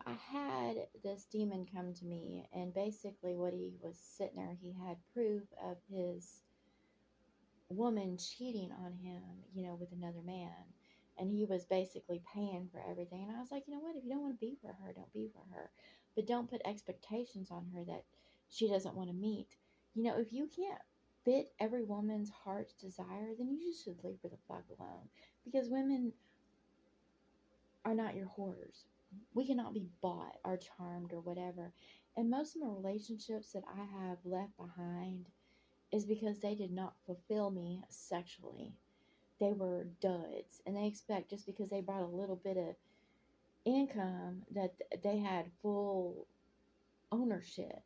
I had this demon come to me, and basically, what he was sitting there, he had proof of his woman cheating on him, with another man. And he was basically paying for everything. And I was like, you know what? If you don't want to be for her, don't be for her. But don't put expectations on her that she doesn't want to meet. If you can't fit every woman's heart's desire, then you just should leave her the fuck alone. Because women are not your whores. We cannot be bought or charmed or whatever. And most of the relationships that I have left behind is because they did not fulfill me sexually. They were duds, and they expect just because they brought a little bit of income that they had full ownership.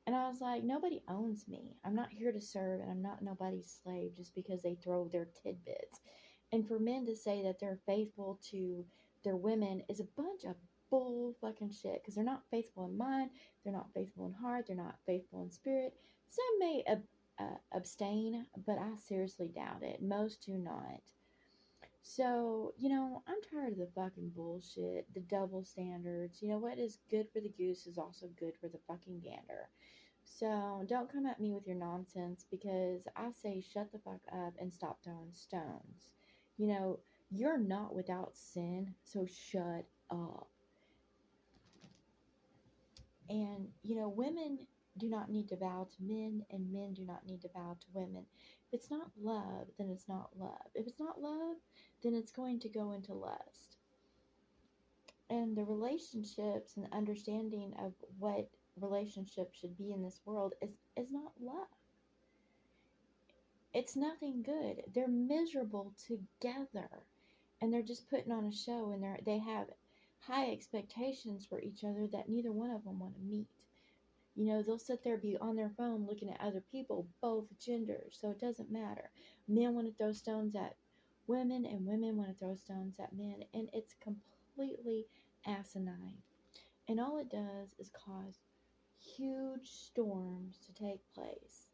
And I was like, nobody owns me. I'm not here to serve, and I'm not nobody's slave just because they throw their tidbits. And for men to say that they're faithful to their women is a bunch of bull fucking shit, because they're not faithful in mind, they're not faithful in heart, they're not faithful in spirit. Some may abstain, but I seriously doubt it. Most do not. So, I'm tired of the fucking bullshit, the double standards. What is good for the goose is also good for the fucking gander. So, don't come at me with your nonsense, because I say shut the fuck up and stop throwing stones. You know, you're not without sin, so shut up. And, women do not need to bow to men, and men do not need to bow to women. If it's not love, then it's not love. If it's not love, then it's going to go into lust. And the relationships and understanding of what relationships should be in this world is not love. It's nothing good. They're miserable together, and they're just putting on a show, and they have high expectations for each other that neither one of them want to meet. They'll sit there, be on their phone looking at other people, both genders, so it doesn't matter. Men want to throw stones at women, and women want to throw stones at men, and it's completely asinine. And all it does is cause huge storms to take place.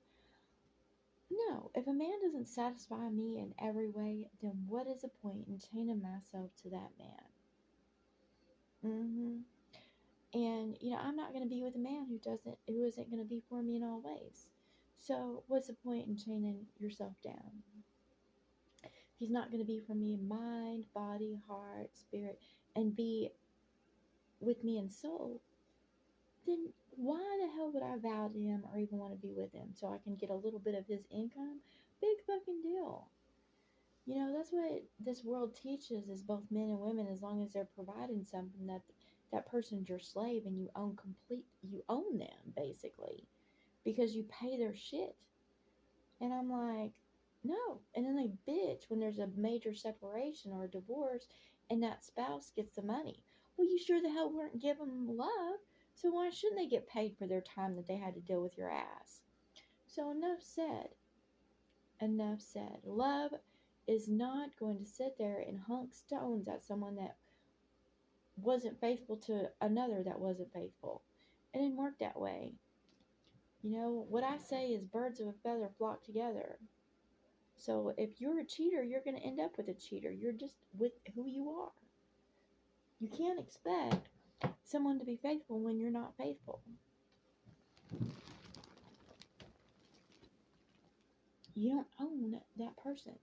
No, if a man doesn't satisfy me in every way, then what is the point in chaining myself to that man? And I'm not going to be with a man who isn't going to be for me in all ways. So what's the point in chaining yourself down? If he's not going to be for me in mind, body, heart, spirit, and be with me in soul, then why the hell would I vow to him or even want to be with him? So I can get a little bit of his income? Big fucking deal. That's what this world teaches, is both men and women, as long as they're providing something, that person's your slave, and you own them basically, because you pay their shit. And I'm like, no. And then they bitch when there's a major separation or a divorce and that spouse gets the money. Well, you sure the hell weren't giving them love, so why shouldn't they get paid for their time that they had to deal with your ass? So enough said. Enough said. Love is not going to sit there and hunk stones at someone that wasn't faithful to another that wasn't faithful. It didn't work that way. What I say is birds of a feather flock together. So if you're a cheater, you're going to end up with a cheater. You're just with who you are. You can't expect someone to be faithful when you're not faithful. You don't own that person.